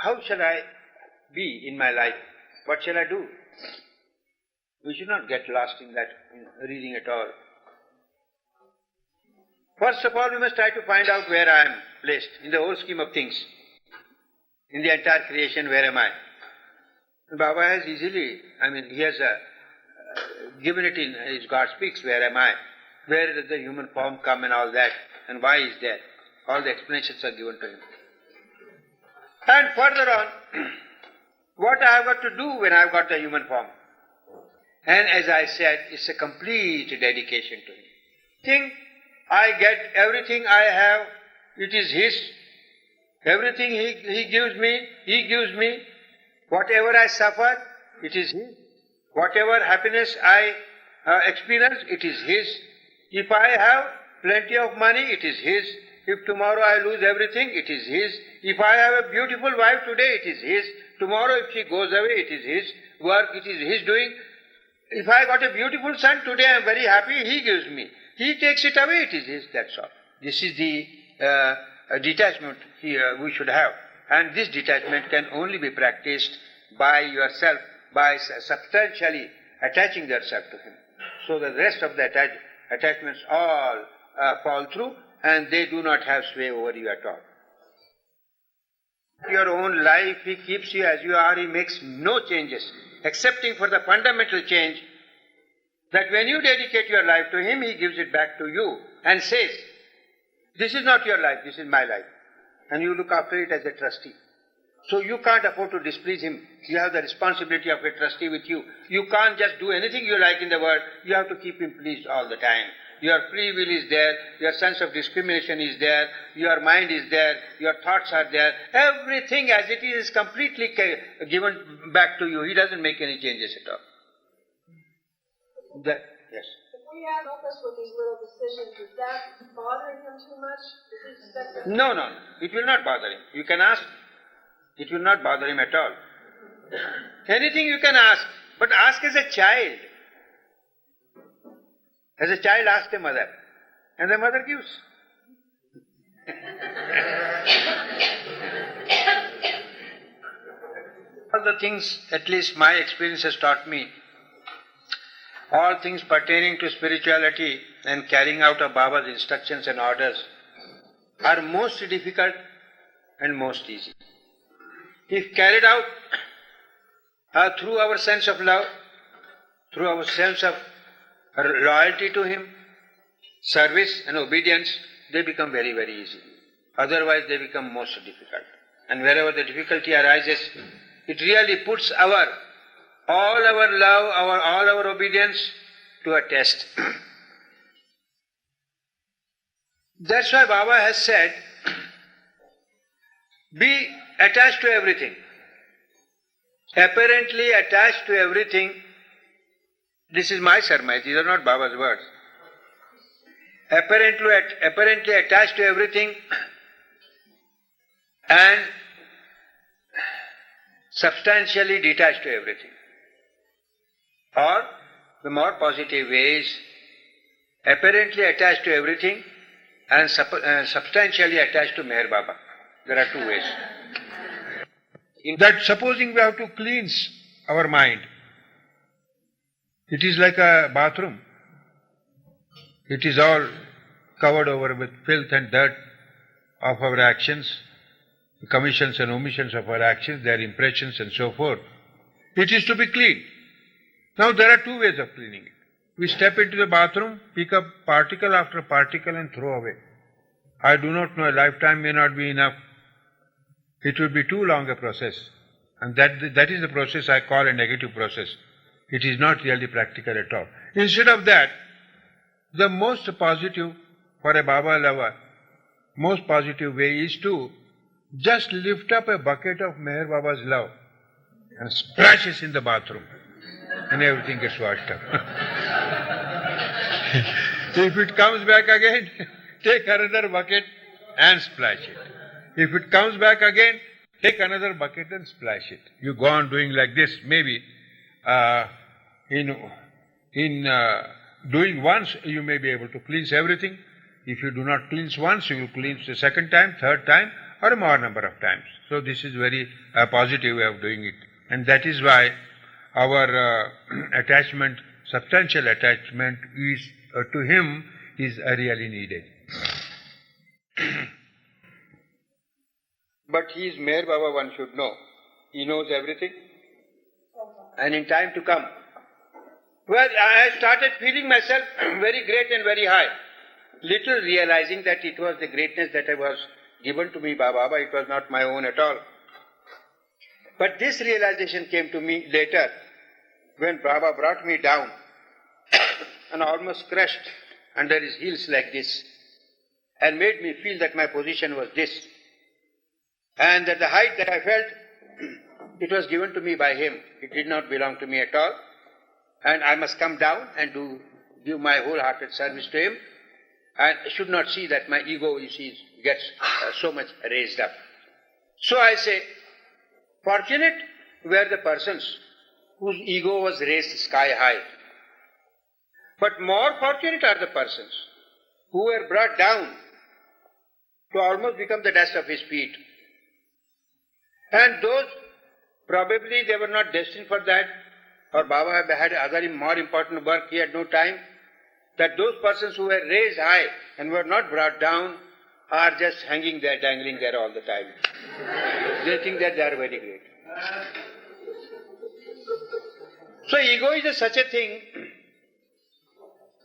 How shall I be in my life? What shall I do? We should not get lost in that reading at all. First of all, we must try to find out where I am placed in the whole scheme of things. In the entire creation, where am I? Baba has easily, he has given it in his God Speaks, where am I? Where does the human form come and all that? And why is that? All the explanations are given to him. And further on, what I have got to do when I have got the human form? And as I said, it's a complete dedication to him. Think, I get everything I have, it is his. Everything he gives me. Whatever I suffer, it is his. Whatever happiness I experience, it is his. If I have plenty of money, it is his. If tomorrow I lose everything, it is his. If I have a beautiful wife today, it is his. Tomorrow if she goes away, it is his work, it is his doing. If I got a beautiful son today, I am very happy, he gives me. He takes it away, it is his, that's all. This is the detachment here we should have. And this detachment can only be practiced by yourself, by substantially attaching yourself to him. So the rest of the attachments all fall through, and they do not have sway over you at all. Your own life, he keeps you as you are, he makes no changes, excepting for the fundamental change that when you dedicate your life to him, he gives it back to you and says, this is not your life, this is my life. And you look after it as a trustee. So you can't afford to displease him. You have the responsibility of a trustee with you. You can't just do anything you like in the world. You have to keep him pleased all the time. Your free will is there, your sense of discrimination is there, your mind is there, your thoughts are there. Everything as it is completely given back to you. He doesn't make any changes at all. Yes. If we have focus with these little decisions, is that bothering him too much? No. It will not bother him. You can ask. It will not bother him at all. Anything you can ask, but ask as a child. As a child, ask the mother, and the mother gives. All the things, at least my experience has taught me, all things pertaining to spirituality and carrying out of Baba's instructions and orders are most difficult and most easy. If carried out through our sense of love, through our sense of loyalty to him, service and obedience, they become very, very easy. Otherwise they become most difficult. And wherever the difficulty arises, it really puts all our love, all our obedience to a test. That's why Baba has said, be attached to everything. Apparently attached to everything. This is my surmise, these are not Baba's words. Apparently attached to everything and substantially detached to everything. Or, the more positive way is apparently attached to everything and substantially attached to Meher Baba. There are two ways. That supposing we have to cleanse our mind, it is like a bathroom. It is all covered over with filth and dirt of our actions, commissions and omissions of our actions, their impressions and so forth. It is to be cleaned. Now there are two ways of cleaning it. We step into the bathroom, pick up particle after particle and throw away. I do not know, a lifetime may not be enough. It will be too long a process. And that is the process I call a negative process. It is not really practical at all. Instead of that, the most positive for a Baba lover, most positive way is to just lift up a bucket of Meher Baba's love and splash it in the bathroom and everything gets washed up. If it comes back again, take another bucket and splash it. If it comes back again, take another bucket and splash it. You go on doing like this, maybe in doing once, you may be able to cleanse everything. If you do not cleanse once, you will cleanse the second time, third time, or a more number of times. So this is very positive way of doing it. And that is why our attachment, substantial attachment is to him is really needed. But he is Meher Baba, one should know. He knows everything. And in time to come. Well, I started feeling myself very great and very high. Little realizing that it was the greatness that was given to me by Baba, it was not my own at all. But this realization came to me later, when Baba brought me down and almost crushed under his heels like this, and made me feel that my position was this, and that the height that I felt, it was given to me by him. It did not belong to me at all, and I must come down and give my wholehearted service to him, and should not see that my ego, you see, gets so much raised up. So I say, fortunate were the persons whose ego was raised sky high. But more fortunate are the persons who were brought down to almost become the dust of his feet. And those, probably they were not destined for that, or Baba had other more important work, he had no time, that those persons who were raised high and were not brought down are just hanging there, dangling there all the time. They think that they are very great. So ego is such a thing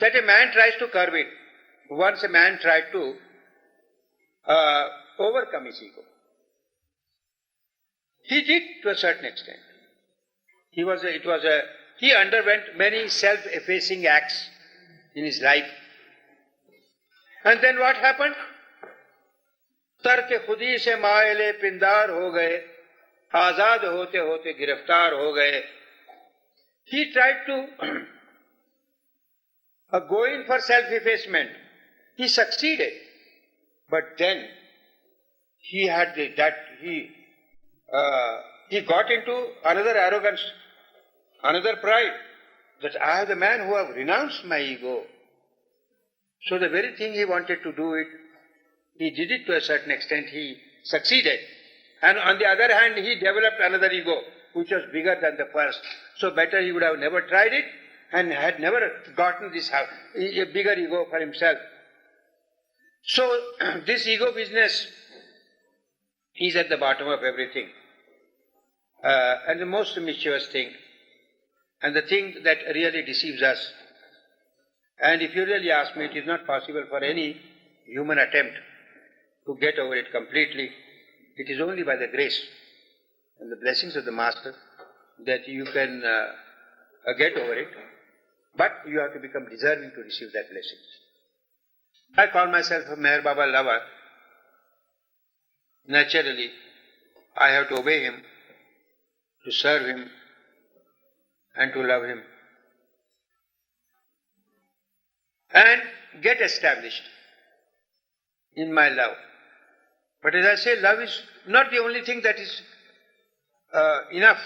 that a man tries to curb it. Once a man tried to overcome his ego. He did to a certain extent. He underwent many self-effacing acts in his life. And then what happened? Tarke khudi se maile pindar ho gaye, azad hote hote giraftar ho gaye. He tried to go in for self-effacement. He succeeded. But then he got into another arrogance, another pride, that I am the man who have renounced my ego. So the very thing he wanted to do it, he did it to a certain extent, he succeeded. And on the other hand, he developed another ego, which was bigger than the first. So better he would have never tried it, and had never gotten this a bigger ego for himself. So this ego business is at the bottom of everything. And the most mischievous thing, and the thing that really deceives us. And if you really ask me, it is not possible for any human attempt to get over it completely. It is only by the grace and the blessings of the Master that you can get over it. But you have to become deserving to receive that blessing. I call myself a Meher Baba lover. Naturally, I have to obey him, to serve him, and to love him. And get established in my love. But as I say, love is not the only thing that is enough.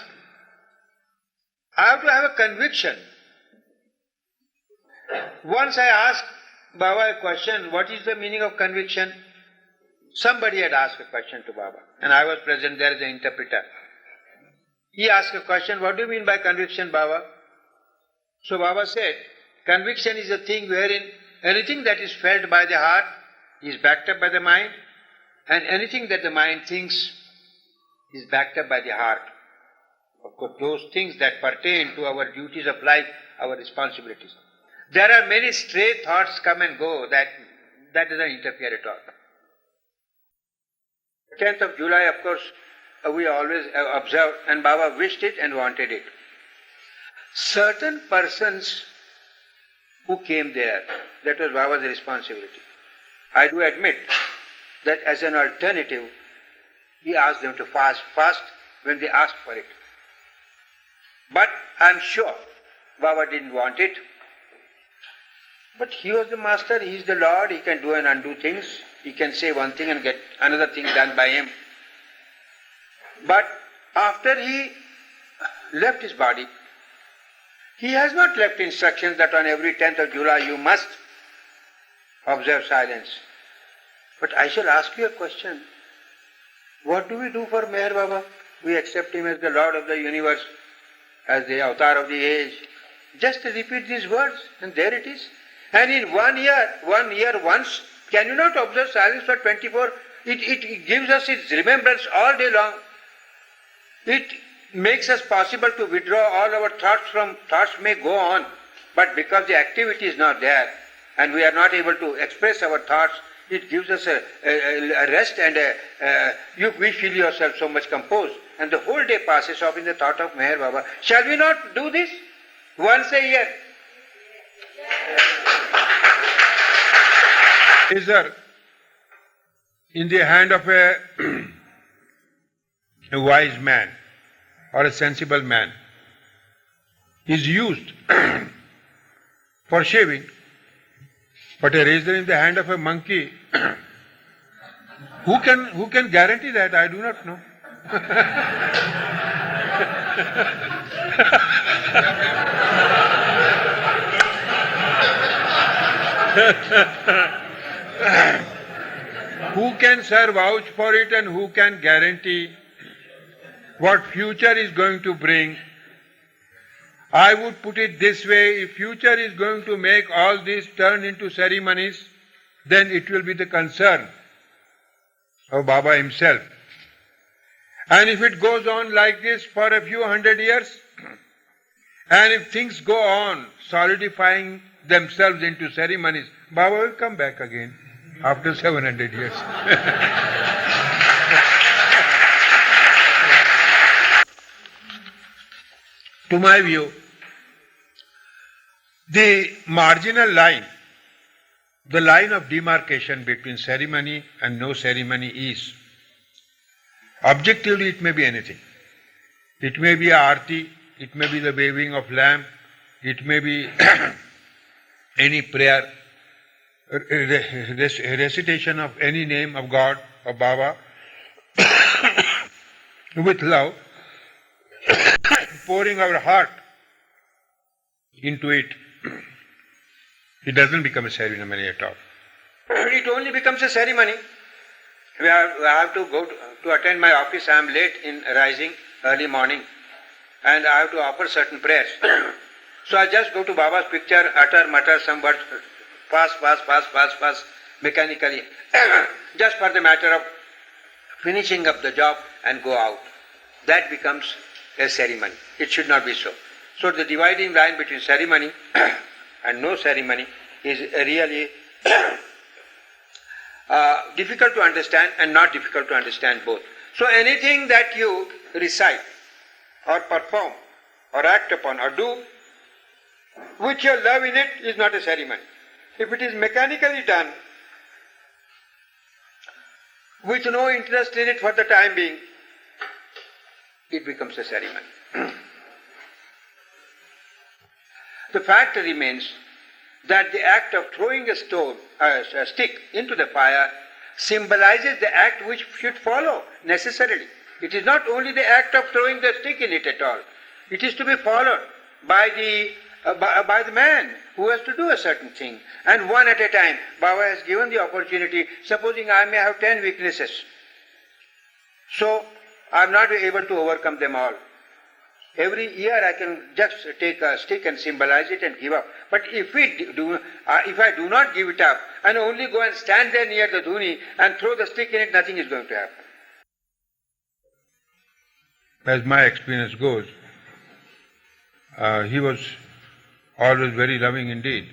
I have to have a conviction. Once I asked Baba a question, what is the meaning of conviction? Somebody had asked a question to Baba, and I was present there as an interpreter. He asked a question, what do you mean by conviction, Baba? So Baba said, conviction is a thing wherein anything that is felt by the heart is backed up by the mind, and anything that the mind thinks is backed up by the heart. Of course, those things that pertain to our duties of life, our responsibilities. There are many stray thoughts come and go that doesn't interfere at all. 10th of July, of course, we always observe, and Baba wished it and wanted it. Certain persons who came there, that was Baba's responsibility. I do admit that as an alternative, he asked them to fast when they asked for it. But I am sure Baba didn't want it. But he was the master, he is the Lord, he can do and undo things. He can say one thing and get another thing done by him. But after he left his body, he has not left instructions that on every 10th of July you must observe silence. But I shall ask you a question. What do we do for Meher Baba? We accept him as the Lord of the universe, as the avatar of the age. Just repeat these words and there it is. And in 1 year once, can you not observe silence for 24? It gives us its remembrance all day long. It makes us possible to withdraw all our thoughts may go on, but because the activity is not there and we are not able to express our thoughts, it gives us a rest and we feel yourself so much composed, and the whole day passes off in the thought of Meher Baba. Shall we not do this once a year? Razor in the hand of a wise man or a sensible man is used for shaving, but a razor in the hand of a monkey, who can guarantee that? I do not know. Who can, sir, vouch for it, and who can guarantee what future is going to bring? I would put it this way, if future is going to make all this turn into ceremonies, then it will be the concern of Baba himself. And if it goes on like this for a few hundred years, and if things go on solidifying themselves into ceremonies, Baba will come back again after 700 years. To my view, the marginal line, the line of demarcation between ceremony and no ceremony is, objectively it may be anything. It may be a arti, it may be the waving of lamp, it may be any prayer, recitation of any name of God, of Baba, with love, pouring our heart into it. It doesn't become a ceremony at all. It only becomes a ceremony. I have to go to attend my office. I am late in rising early morning, and I have to offer certain prayers. So I just go to Baba's picture, mutter some words, pass, mechanically, just for the matter of finishing up the job and go out. That becomes a ceremony. It should not be so. So the dividing line between ceremony and no ceremony is really difficult to understand and not difficult to understand both. So anything that you recite or perform or act upon or do with your love in it is not a ceremony. If it is mechanically done with no interest in it for the time being, it becomes a ceremony. The fact remains that the act of throwing a stick into the fire symbolizes the act which should follow necessarily. It is not only the act of throwing the stick in it at all. It is to be followed by the man who has to do a certain thing. And one at a time, Baba has given the opportunity. Supposing I may have 10 weaknesses, so I am not able to overcome them all. Every year I can just take a stick and symbolize it and give up. But if I do not give it up and only go and stand there near the dhuni and throw the stick in it, nothing is going to happen. As my experience goes, he was always very loving indeed.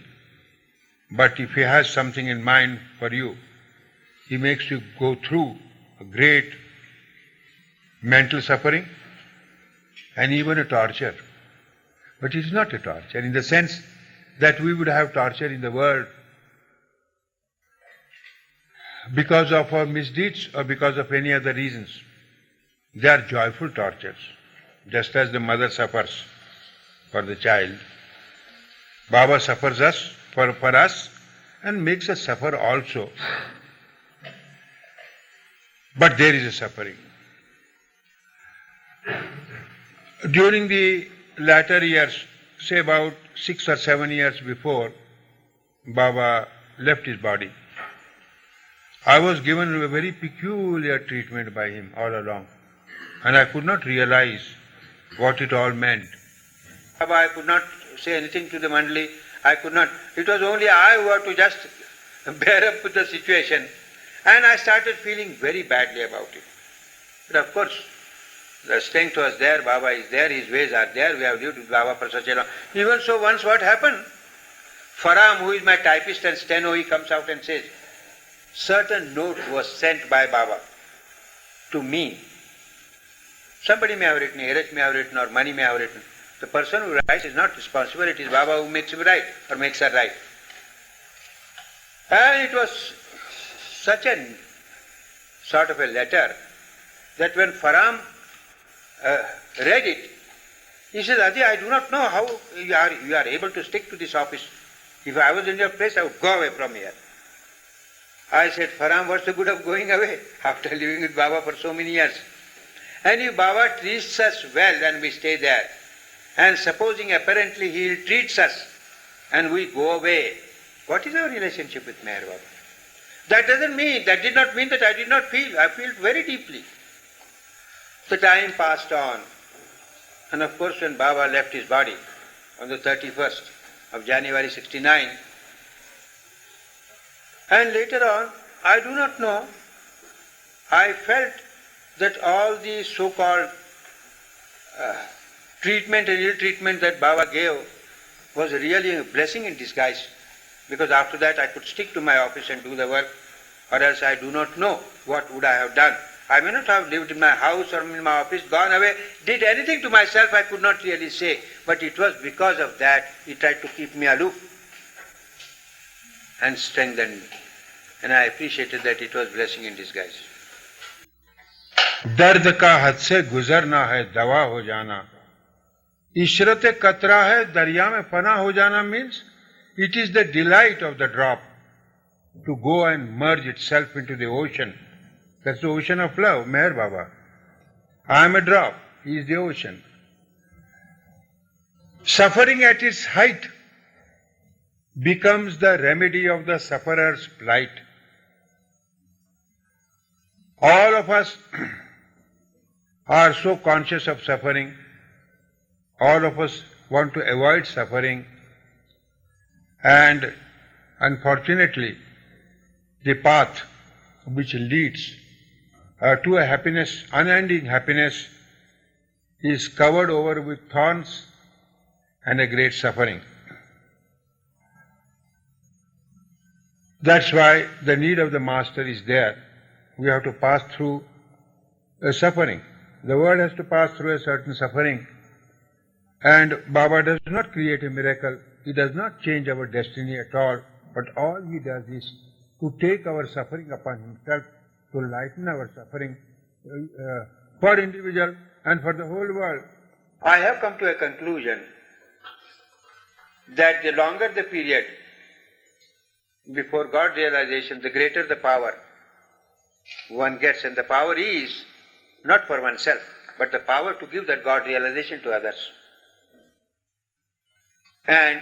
But if he has something in mind for you, he makes you go through a great mental suffering and even a torture. But it is not a torture in the sense that we would have torture in the world because of our misdeeds or because of any other reasons. They are joyful tortures. Just as the mother suffers for the child, Baba suffers for us and makes us suffer also. But there is a suffering. During the latter years, say about 6 or 7 years before Baba left his body, I was given a very peculiar treatment by him all along, and I could not realize what it all meant. Baba, I could not say anything to the Mandali. I could not. It was only I who had to just bear up with the situation, and I started feeling very badly about it. But of course, the strength was there, Baba is there, his ways are there, we have lived with Baba for such a long. Even so, once what happened? Faram, who is my typist and steno, he comes out and says, certain note was sent by Baba to me. Somebody may have written, Erech may have written, or Mani may have written. The person who writes is not responsible, it is Baba who makes him write, or makes her write. And it was such a sort of a letter that when Faram read it, he says, Adi, I do not know how you are able to stick to this office. If I was in your place, I would go away from here. I said, Faram, what's the good of going away after living with Baba for so many years? And if Baba treats us well and we stay there, and supposing apparently he treats us and we go away, what is our relationship with MeherBaba? That did not mean that I did not feel. I felt very deeply. The time passed on, and of course when Baba left his body on the 31st of January 69, and later on, I do not know, I felt that all the so-called treatment and ill-treatment that Baba gave was really a blessing in disguise, because after that I could stick to my office and do the work, or else I do not know what would I have done. I may not have lived in my house or in my office, gone away, did anything to myself, I could not really say. But it was because of that he tried to keep me aloof and strengthened me. And I appreciated that it was blessing in disguise. दर्द का हद से गुजरना है दवा हो जाना, इशरत कतरा है दरिया में फना हो जाना means it is the delight of the drop to go and merge itself into the ocean. That's the ocean of love, Meher Baba. I am a drop, he is the ocean. Suffering at its height becomes the remedy of the sufferer's plight. All of us are so conscious of suffering. All of us want to avoid suffering. And unfortunately, the path which leads to a happiness, unending happiness, is covered over with thorns and a great suffering. That's why the need of the Master is there. We have to pass through a suffering. The world has to pass through a certain suffering. And Baba does not create a miracle. He does not change our destiny at all. But all he does is to take our suffering upon himself, to lighten our suffering for individual and for the whole world. I have come to a conclusion that the longer the period before God realization, the greater the power one gets. And the power is not for oneself, but the power to give that God realization to others. And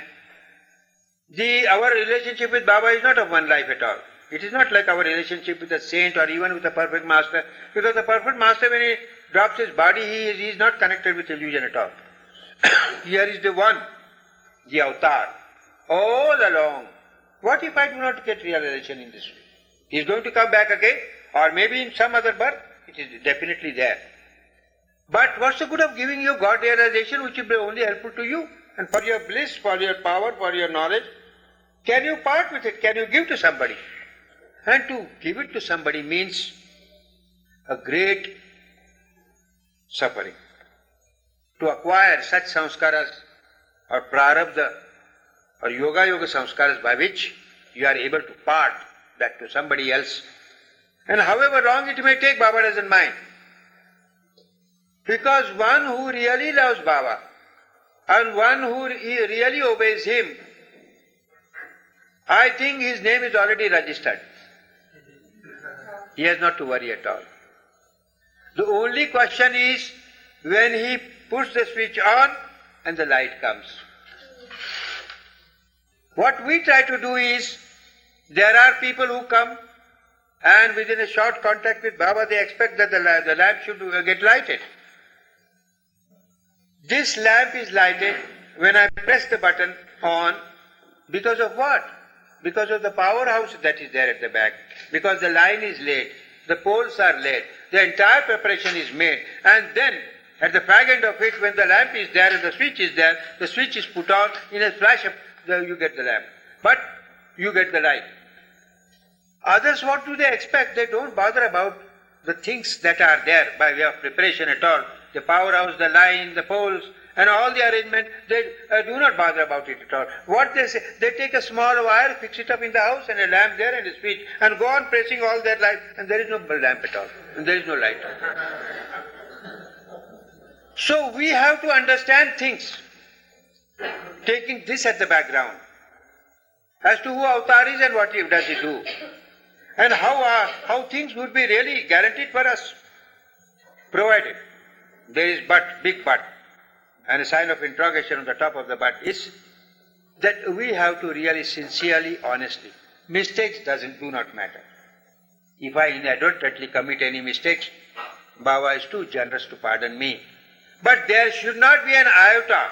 our relationship with Baba is not of one life at all. It is not like our relationship with a saint or even with a perfect master, because the perfect master, when he drops his body, he is not connected with illusion at all. Here is the one, the avatar, all along. What if I do not get realization in this way? He is going to come back again, or maybe in some other birth, it is definitely there. But what's the good of giving you God realization which will be only helpful to you and for your bliss, for your power, for your knowledge? Can you part with it? Can you give to somebody? And to give it to somebody means a great suffering. To acquire such samskaras or prarabdha or yoga samskaras by which you are able to part that to somebody else. And however long it may take, Baba doesn't mind. Because one who really loves Baba and one who really obeys him, I think his name is already registered. He has not to worry at all. The only question is when he puts the switch on and the light comes. What we try to do is, there are people who come and within a short contact with Baba they expect that the lamp should get lighted. This lamp is lighted when I press the button on because of what? Because of the powerhouse that is there at the back. Because the line is laid, the poles are laid, the entire preparation is made, and then at the fag end of it, when the lamp is there and the switch is there, the switch is put on, in a flash you get the lamp. But you get the light. Others, what do they expect? They don't bother about the things that are there by way of preparation at all. The powerhouse, the line, the poles, and all the arrangement, they do not bother about it at all. What they say, they take a small wire, fix it up in the house, and a lamp there and a switch, and go on pressing all their light, and there is no lamp at all, and there is no light. So we have to understand things, taking this at the background, as to who Avatar is and what does he do, and how things would be really guaranteed for us, provided there is but, big but, and a sign of interrogation on the top of the but is that we have to really sincerely, honestly. Mistakes do not matter. If I inadvertently commit any mistakes, Baba is too generous to pardon me. But there should not be an iota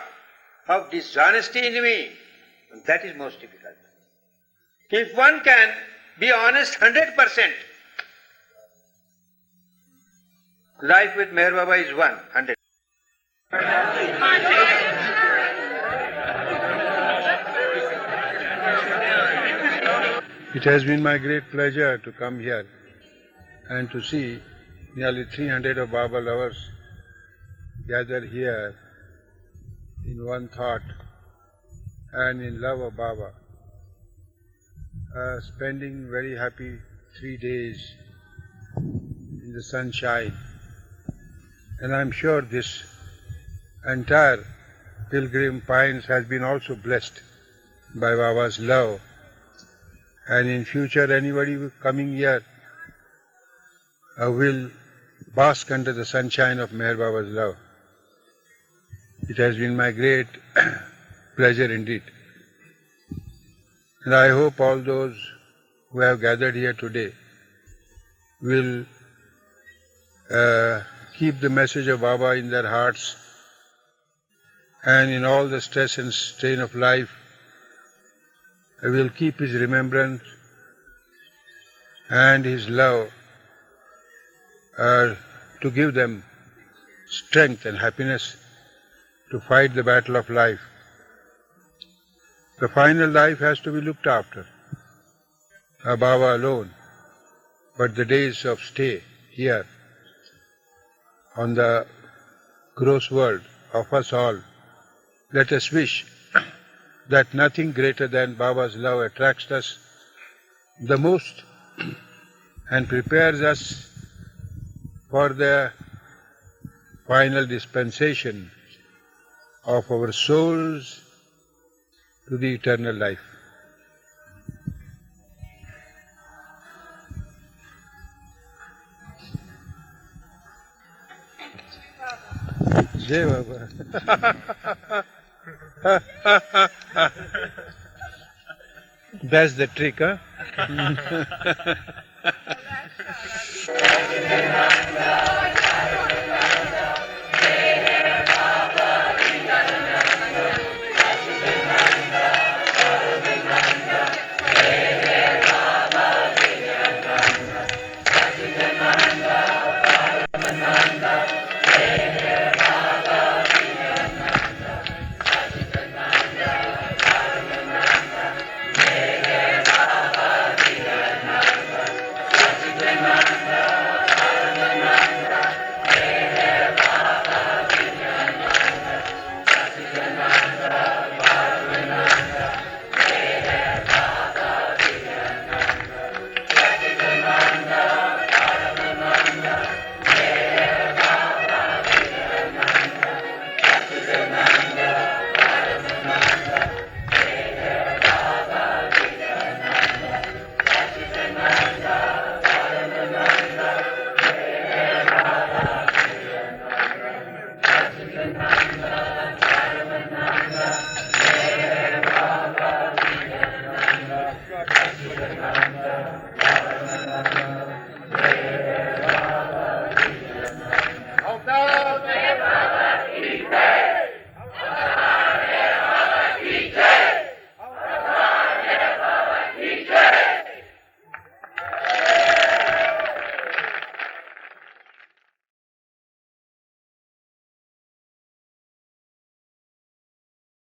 of dishonesty in me. That is most difficult. If one can be honest 100%, life with Meher Baba is 100. It has been my great pleasure to come here and to see nearly 300 of Baba lovers gathered here in one thought and in love of Baba, spending very happy 3 days in the sunshine. And I'm sure this entire Pilgrim Pines has been also blessed by Baba's love. And in future anybody coming here will bask under the sunshine of Meher Baba's love. It has been my great pleasure indeed. And I hope all those who have gathered here today will keep the message of Baba in their hearts, and in all the stress and strain of life, I will keep his remembrance and his love to give them strength and happiness to fight the battle of life. The final life has to be looked after, Baba alone, but the days of stay here on the gross world of us all, let us wish that nothing greater than Baba's love attracts us the most and prepares us for the final dispensation of our souls to the eternal life. Jai Baba. That's the trick, huh? Avtar!